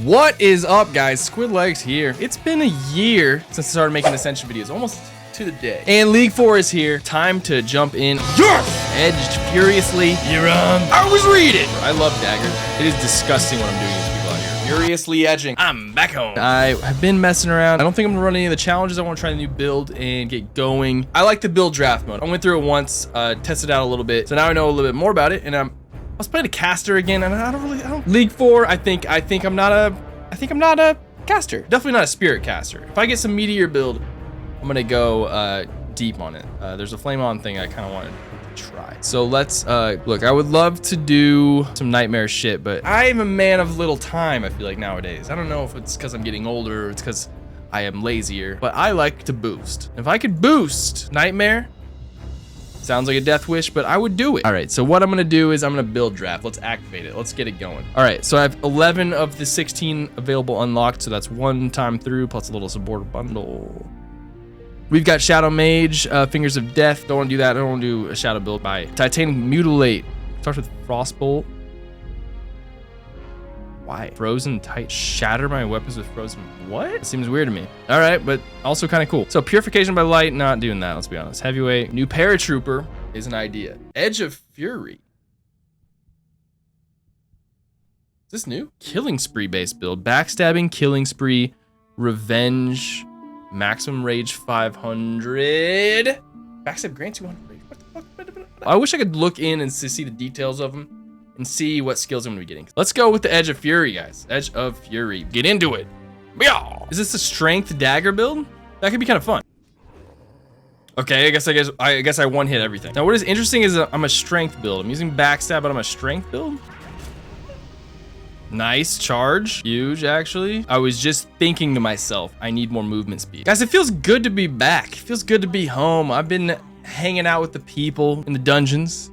What is up, guys? Squid Legs here. It's been a year since I started making Ascension videos, almost to the day. And League 4 is here. Time to jump in. Yes! Edged furiously. You're on. I was reading. I love daggers. It is disgusting what I'm doing to these people out here. Furiously edging. I'm back home. I have been messing around. I don't think I'm gonna run any of the challenges. I want to try the new build and get going. I like the build draft mode. I went through it once, tested it out a little bit. So now I know a little bit more about it, and I was playing a caster again, and I don't League 4. I think I'm not a caster. Definitely not a spirit caster. If I get some meteor build, I'm gonna go deep on it. There's a flame on thing I kind of wanted to try. So let's look. I would love to do some nightmare shit, but I am a man of little time. I feel like nowadays. I don't know if it's because I'm getting older or it's because I am lazier, but I like to boost. If I could boost nightmare. Sounds like a death wish, but I would do it. All right, so what I'm gonna do is I'm gonna build draft. Let's activate it. Let's get it going. All right, so I have 11 of the 16 available unlocked, so that's one time through plus a little support bundle. We've got Shadow Mage, Fingers of Death. Don't want to do that. I don't want to do a Shadow build by Titanic Mutilate. Starts with Frostbolt. Why? Frozen Tight. Shatter my weapons with Frozen. What? It seems weird to me. All right, but also kind of cool. So Purification by Light, not doing that. Let's be honest. Heavyweight. New Paratrooper is an idea. Edge of Fury. Is this new? Killing Spree based build. Backstabbing, Killing Spree, Revenge, Maximum Rage 500. Backstab grants 200 rage. What the fuck? I wish I could look in and see the details of them and see what skills I'm gonna be getting. Let's go with the Edge of Fury, guys. Edge of Fury. Get into it. Is this a strength dagger build? That could be kind of fun. Okay, I guess I one hit everything. Now what is interesting is I'm a strength build. I'm using backstab, but I'm a strength build. Nice charge. Huge, actually. I was just thinking to myself, I need more movement speed. Guys, it feels good to be back. It feels good to be home. I've been hanging out with the people in the dungeons,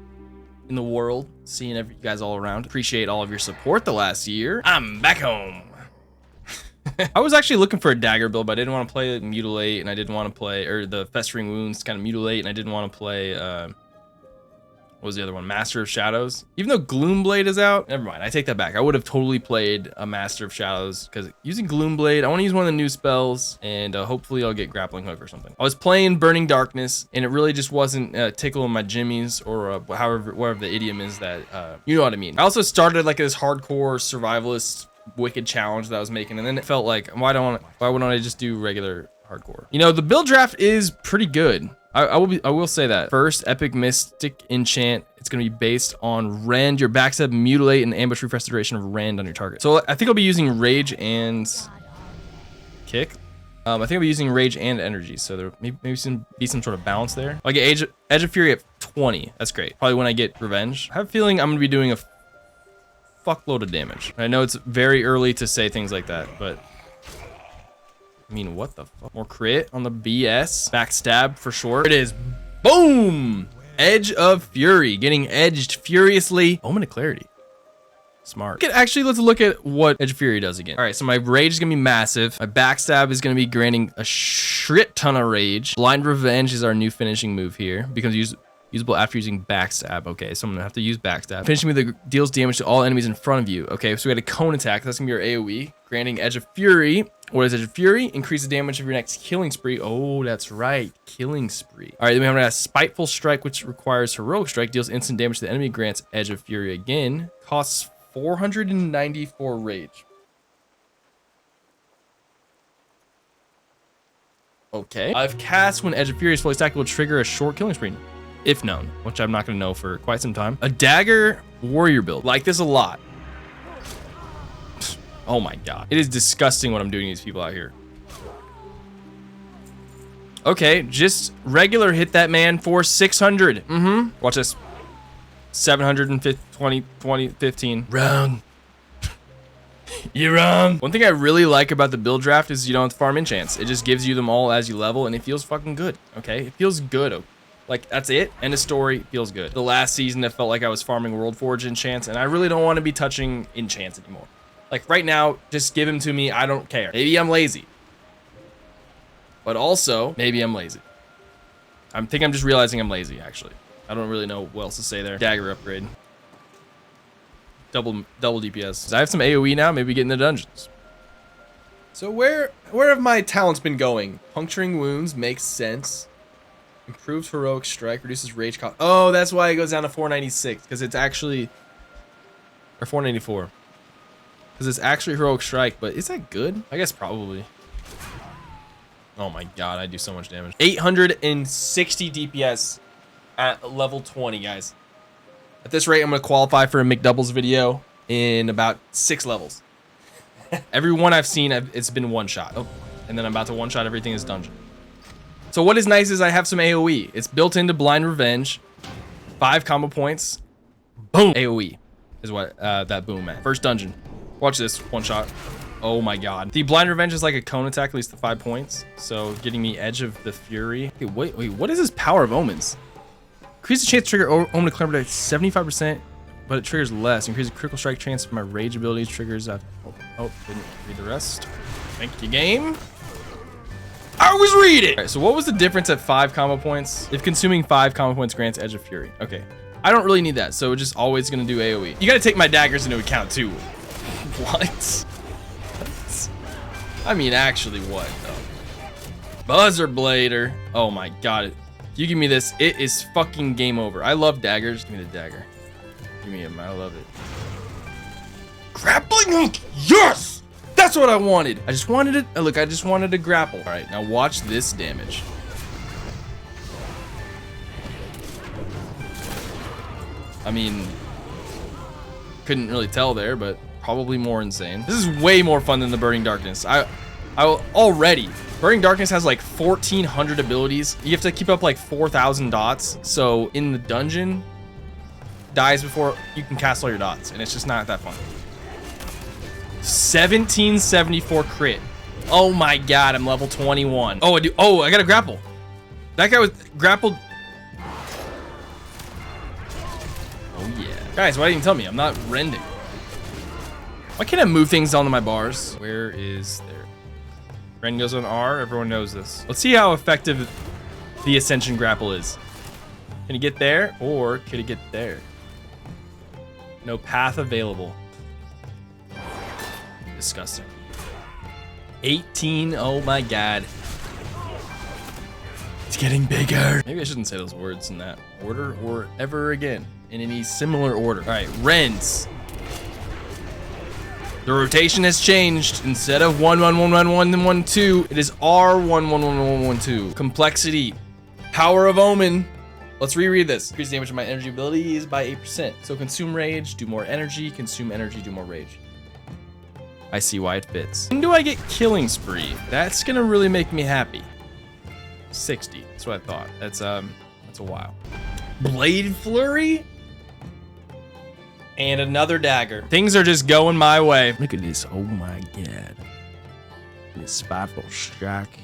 in the world, seeing you guys all around. Appreciate all of your support the last year. I'm back home. I was actually looking for a dagger build, but I didn't want to play Mutilate, and I didn't want to play, or the Festering Wounds kind of Mutilate, and I didn't want to play, what was the other one? Master of Shadows. Even though Gloomblade is out, never mind, I take that back. I would have totally played a Master of Shadows, because using Gloomblade, I want to use one of the new spells, and hopefully I'll get Grappling Hook or something. I was playing Burning Darkness, and it really just wasn't tickling my jimmies, or whatever the idiom is that, you know what I mean. I also started like this hardcore survivalist wicked challenge that I was making, and then it felt like, why wouldn't I just do regular hardcore? You know, the build draft is pretty good. I will say that. First, Epic Mystic Enchant. It's going to be based on Rend, your backstab, mutilate, and ambush refresh the duration of Rend on your target. So I think I'll be using Rage and Kick. I think I'll be using Rage and Energy, so there maybe be some sort of balance there. I'll get Edge of Fury at 20. That's great. Probably when I get Revenge. I have a feeling I'm going to be doing a fuckload of damage. I know it's very early to say things like that, but I mean, what the fuck? More crit on the BS. Backstab for sure. It is. Boom! Edge of Fury. Getting edged furiously. Omen of Clarity. Smart. Actually, let's look at what Edge of Fury does again. All right, so my rage is gonna be massive. My backstab is gonna be granting a shit ton of rage. Blind Revenge is our new finishing move here. Becomes usable after using backstab. Okay, so I'm gonna have to use backstab. Finishing with it deals damage to all enemies in front of you. Okay, so we got a cone attack. That's gonna be our AoE. Granting Edge of Fury. What is Edge of Fury? Increase the damage of your next Killing Spree. Oh, that's right. Killing Spree. All right, then we have a Spiteful Strike, which requires Heroic Strike. Deals instant damage to the enemy. Grants Edge of Fury again. Costs 494 rage. Okay. I've cast when Edge of Fury is fully stacked will trigger a short Killing Spree, if known, which I'm not going to know for quite some time. A dagger warrior build. Like this a lot. Oh my god. It is disgusting what I'm doing to these people out here. Okay, just regular hit that man for 600. Watch this. 720, 20, 15. Wrong. You're wrong. One thing I really like about the build draft is you don't have to farm enchants. It just gives you them all as you level, and it feels fucking good, okay? It feels good. Like, that's it. End of story. Feels good. The last season, it felt like I was farming Worldforge enchants, and I really don't want to be touching enchants anymore. Like, right now, just give them to me. I don't care. Maybe I'm lazy. But also, maybe I'm lazy. I think I'm just realizing I'm lazy, actually. I don't really know what else to say there. Dagger upgrade. Double DPS. I have some AoE now. Maybe get in the dungeons. So where have my talents been going? Puncturing wounds makes sense. Improves heroic strike, reduces rage cost. Oh, that's why it goes down to 496, because it's actually, or 494. Because it's actually heroic strike, but is that good? I guess probably. Oh my god, I do so much damage. 860 DPS at level 20, guys. At this rate, I'm gonna qualify for a McDoubles video in about 6 levels. Every one I've seen, it's been one shot. Oh, and then I'm about to one shot everything is dungeon. So what is nice is I have some AoE. It's built into Blind Revenge. 5 combo points. Boom. AoE is what that boom meant. First dungeon. Watch this, one shot. Oh my god. The Blind Revenge is like a cone attack, at least the 5 points. So getting me Edge of the Fury. Okay, wait, what is this Power of Omens? Increase the chance to trigger Omen to clear by 75%, but it triggers less. Increase the critical strike chance for my rage abilities triggers. Oh, didn't read the rest. Thank you, game. I was reading. All right, so what was the difference at 5 combo points? If consuming 5 combo points grants Edge of Fury. Okay, I don't really need that, so we're just always gonna do AoE. You gotta take my daggers into account too. What? I mean, actually, what though? Buzzer Blader. Oh my god. If you give me this, it is fucking game over. I love daggers. Give me the dagger. Give me him. I love it. Grappling hook. Yes! That's what I wanted. I just wanted it. Look, I just wanted to grapple. All right, now watch this damage. I mean, couldn't really tell there, but probably more insane. This is way more fun than the Burning Darkness. I already. Burning Darkness has like 1,400 abilities. You have to keep up like 4,000 dots. So in the dungeon, dies before you can cast all your dots, and it's just not that fun. 1774 crit. Oh my god, I'm level 21. Oh, I got a grapple. That guy was grappled. Oh yeah. Guys, why didn't you tell me? I'm not rending. Why can't I move things onto my bars? Where is there? Rend goes on R. Everyone knows this. Let's see how effective the Ascension grapple is. Can he get there, or could he get there? No path available. Disgusting. 18. Oh my god. It's getting bigger. Maybe I shouldn't say those words in that order or ever again in any similar order. All right, Rends. The rotation has changed. Instead of 1 1 1 1 1 1 2, it is R 1 1 1 1 1 2. Complexity. Power of Omen. Let's reread this. Increase damage of my energy abilities by 8%. So consume rage, do more energy. Consume energy, do more rage. I see why it fits. When do I get Killing Spree? That's gonna really make me happy. 60. That's what I thought. That's a while. Blade Flurry? And another dagger. Things are just going my way. Look at this. Oh my god. This Spiteful Strike.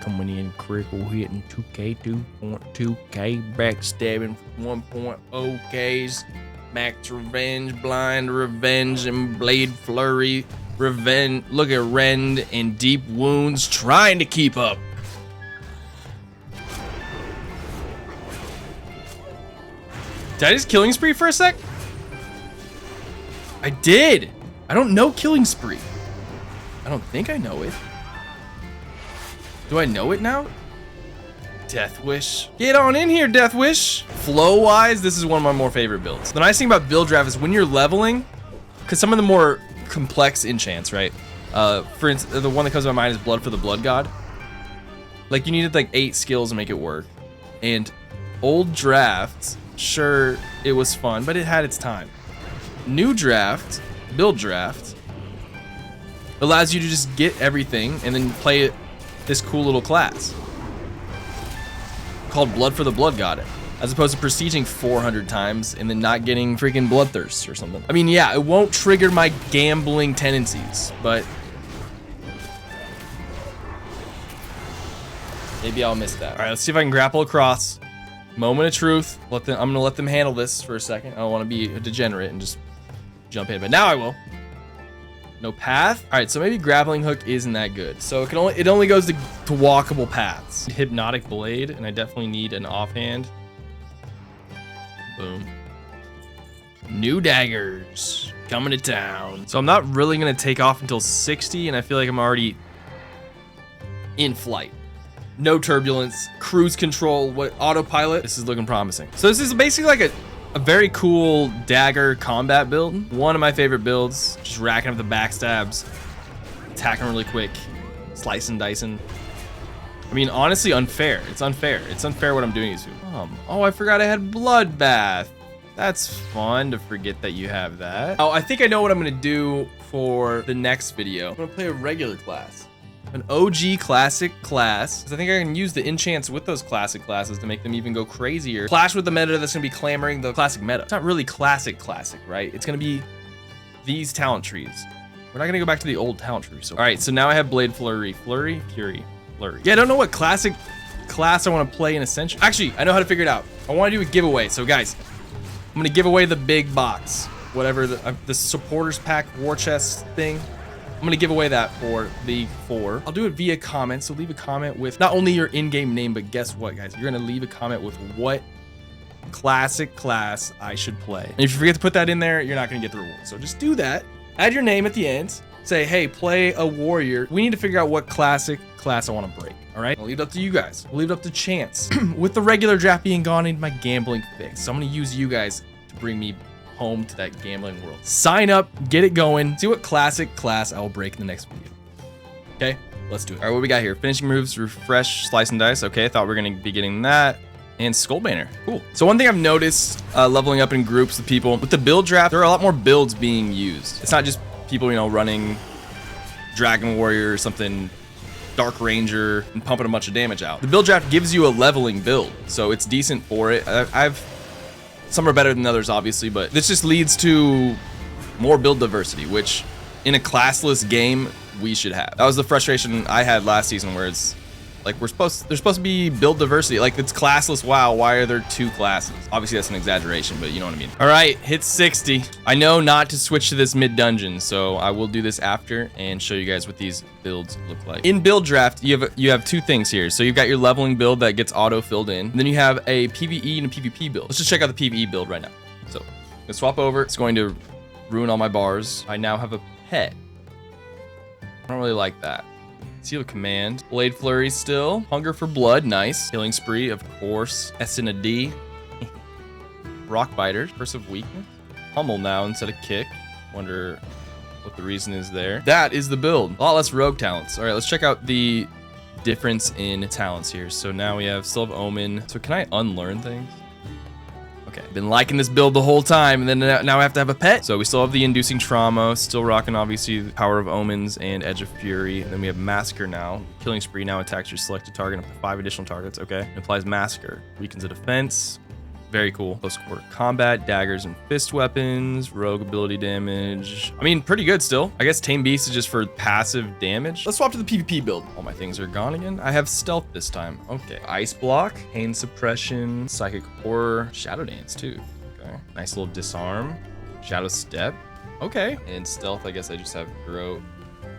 Coming in critical hitting 2k, 2.2k, backstabbing 1.0ks, max revenge, blind revenge, and blade flurry, revenge. Look at Rend and deep wounds trying to keep up. Did I just Killing Spree for a sec? I did. I don't know Killing Spree. I don't think I know it. Do I know it now? Death Wish. Get on in here, Death Wish. Flow-wise, this is one of my more favorite builds. The nice thing about build draft is when you're leveling, because some of the more complex enchants, right? For instance, the one that comes to my mind is Blood for the Blood God. Like, you needed like 8 skills to make it work. And old drafts, sure, it was fun, but it had its time. New draft, build draft, allows you to just get everything and then play it this cool little class called Blood for the Blood God, as opposed to prestiging 400 times and then not getting freaking Bloodthirst or something. I mean, yeah, it won't trigger my gambling tendencies, but maybe I'll miss that. All right, let's see if I can grapple across. Moment of truth. I'm gonna let them handle this for a second. I don't want to be a degenerate and just jump in, but now I will. No path. All right, so maybe grappling hook isn't that good. So it only goes to walkable paths. Hypnotic Blade, and I definitely need an offhand. Boom. New daggers coming to town. So I'm not really gonna take off until 60, and I feel like I'm already in flight. No turbulence, cruise control, autopilot. This is looking promising. So this is basically like a very cool dagger combat build. One of my favorite builds, just racking up the backstabs, attacking really quick, slicing, dicing. I mean, honestly, unfair. It's unfair. It's unfair what I'm doing to you. Oh, I forgot I had Bloodbath. That's fun to forget that you have that. Oh, I think I know what I'm gonna do for the next video. I'm gonna play a regular class. An OG classic class. Because I think I can use the enchants with those classic classes to make them even go crazier. Clash with the meta that's gonna be clamoring the classic meta. It's not really classic, right? It's gonna be these talent trees. We're not gonna go back to the old talent tree. So, all right, so now I have Blade Flurry, Fury. Yeah, I don't know what classic class I want to play in Ascension. Actually, I know how to figure it out. I want to do a giveaway. So guys, I'm gonna give away the big box, whatever the supporters pack war chest thing. I'm gonna give away that for League 4. I'll do it via comment. So leave a comment with not only your in-game name, but guess what, guys? You're gonna leave a comment with what classic class I should play. And if you forget to put that in there, you're not gonna get the reward. So just do that. Add your name at the end. Say, hey, play a warrior. We need to figure out what classic class I want to break. All right, I'll leave it up to you guys. I'll leave it up to chance. With the regular draft being gone, I need my gambling fix. So I'm gonna use you guys to bring me home to that gambling world. Sign up, get it going. See what classic class I will break in the next video. Okay, let's do it. All right, what we got here? Finishing moves, refresh, slice and dice. Okay, I thought we were gonna be getting that. And Skull Banner, cool. So one thing I've noticed leveling up in groups of people, with the build draft, there are a lot more builds being used. It's not just people, you know, running Dragon Warrior or something, Dark Ranger, and pumping a bunch of damage out. The build draft gives you a leveling build, so it's decent for it. Some are better than others, obviously, but this just leads to more build diversity, which in a classless game, we should have. That was the frustration I had last season, where it's like there's supposed to be build diversity. Like, it's classless WoW. Why are there 2 classes? Obviously, that's an exaggeration, but you know what I mean. All right, hit 60. I know not to switch to this mid dungeon, so I will do this after and show you guys what these builds look like. In build draft, you have 2 things here. So you've got your leveling build that gets auto filled in. And then you have a PVE and a PVP build. Let's just check out the PVE build right now. So I'm gonna swap over. It's going to ruin all my bars. I now have a pet. I don't really like that. Seal of Command. Blade Flurry still. Hunger for Blood, nice. Killing Spree, of course. S in a D. Rock Biter, Curse of Weakness. Hummel now instead of Kick. Wonder what the reason is there. That is the build. A lot less rogue talents. All right, let's check out the difference in talents here. So now we have still have Omen. So can I unlearn things? Okay, been liking this build the whole time, and then now I have to have a pet. So we still have the Inducing Trauma, still rocking obviously the Power of Omens and Edge of Fury. And then we have Massacre now. Killing Spree now attacks your selected target up to 5 additional targets. Okay, it applies Massacre, weakens the defense. Very cool. Close quarter combat, daggers and fist weapons, rogue ability damage. I mean, pretty good still. I guess Tame Beast is just for passive damage. Let's swap to the PvP build. All my things are gone again. I have stealth this time. Okay. Ice block, pain suppression, psychic horror, shadow dance too. Okay. Nice little disarm, shadow step. Okay. And stealth, I guess I just have grow,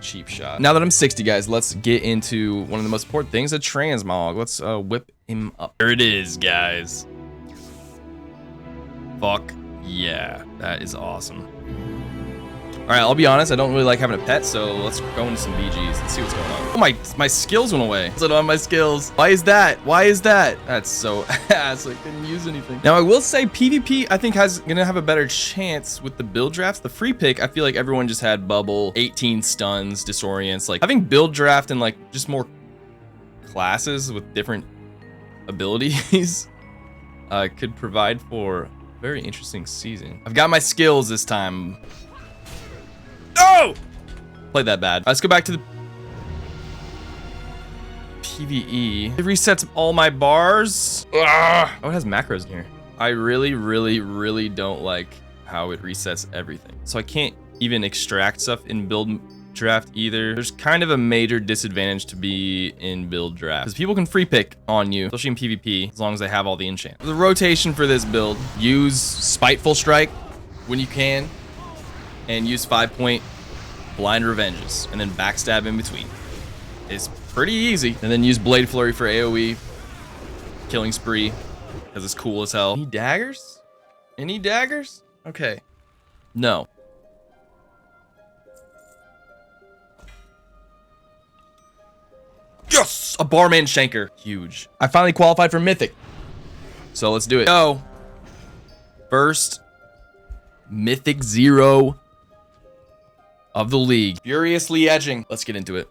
cheap shot. Now that I'm 60, guys, let's get into one of the most important things, a transmog. Let's whip him up. There it is, guys. Fuck yeah, that is awesome. All right, I'll be honest, I don't really like having a pet, so let's go into some BGs. Let's see what's going on. Oh, my skills went away. I don't have my skills. Why is that? Why is that? That's so ass. I couldn't use anything. Now, I will say PvP, I think, gonna have a better chance with the build drafts. The free pick, I feel like everyone just had bubble, 18 stuns, disorients. Like, having build draft and like just more classes with different abilities could provide for very interesting season. I've got my skills this time. No! Played that bad. Let's go back to the PvE. It resets all my bars. Ugh. Oh, it has macros in here. I really don't like how it resets everything. So I can't even extract stuff in build draft either. There's kind of a major disadvantage to be in build draft because people can free pick on you, especially in PvP, as long as they have all the enchant. The rotation for this build: use Spiteful Strike when you can, and use 5-point Blind Revenges, and then Backstab in between. It's pretty easy. And then use Blade Flurry for AoE, Killing Spree, because it's cool as hell. Any daggers? Any daggers? Okay. No. Yes! A barman shanker. Huge. I finally qualified for mythic. So let's do it. Go. First mythic 0 of the league. Furiously edging. Let's get into it.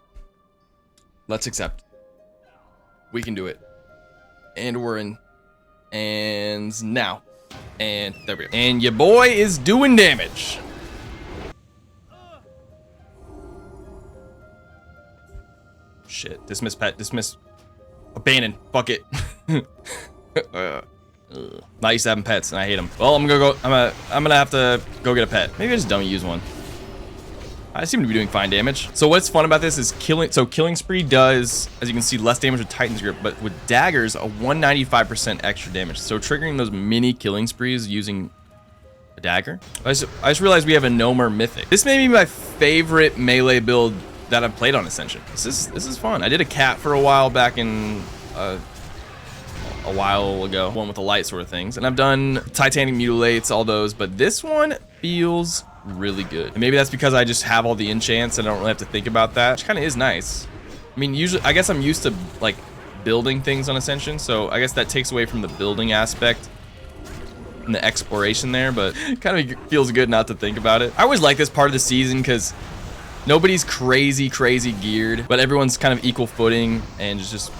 Let's accept. We can do it. And we're in. And now. And there we go. And your boy is doing damage. Shit. Dismiss pet. Dismiss. Abandon. Fuck it. Not used to having pets, and I hate them. Well, I'm gonna have to go get a pet. Maybe I just don't use one. I seem to be doing fine damage. So what's fun about this is killing. So killing spree does, as you can see, less damage with Titan's grip, but with daggers, a 195% extra damage. So triggering those mini killing sprees using a dagger. I just realized we have a Gnomer mythic. This may be my favorite melee build that I've played on Ascension. This is fun. I did a cat for a while back in a while ago, one with the light sort of things, and I've done Titanic Mutilates, all those, but this one feels really good. And maybe that's because I just have all the enchants and I don't really have to think about that, which kind of is nice. I mean, usually, I guess I'm used to like building things on Ascension, so I guess that takes away from the building aspect and the exploration there, but it kind of feels good not to think about it. I always like this part of the season because nobody's crazy geared, but everyone's kind of equal footing and just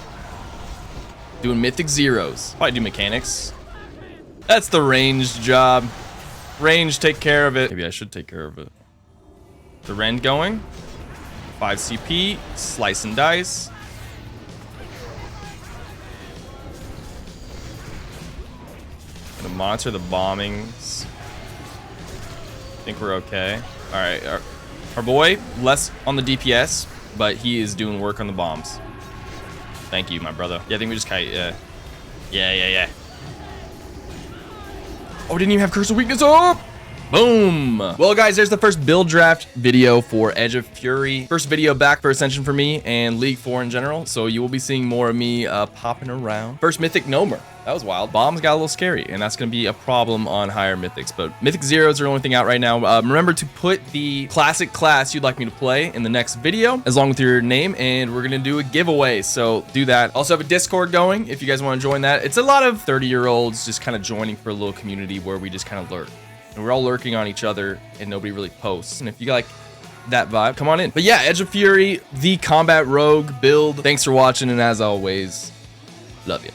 doing mythic zeros. Probably do mechanics. That's the ranged job. Range, take care of it. Maybe I should take care of it. The rend going. 5 CP. Slice and dice. Gonna monitor the bombings. Think we're okay. All right, our boy, less on the DPS, but he is doing work on the bombs. Thank you, my brother. Yeah, I think we just kite. Yeah. Oh, didn't even have Curse of Weakness up. Boom. Well, guys, there's the first build draft video for Edge of Fury. First video back for Ascension for me and League 4 in general. So you will be seeing more of me popping around. First mythic Gnomer. That was wild. Bombs got a little scary, and that's going to be a problem on higher mythics. But mythic zeros are the only thing out right now. Remember to put the classic class you'd like me to play in the next video, along with your name, and we're going to do a giveaway. So do that. Also have a Discord going if you guys want to join that. It's a lot of 30-year-olds just kind of joining for a little community where we just kind of lurk. And we're all lurking on each other, and nobody really posts. And if you like that vibe, come on in. But yeah, Edge of Fury, the combat rogue build. Thanks for watching, and as always, love you.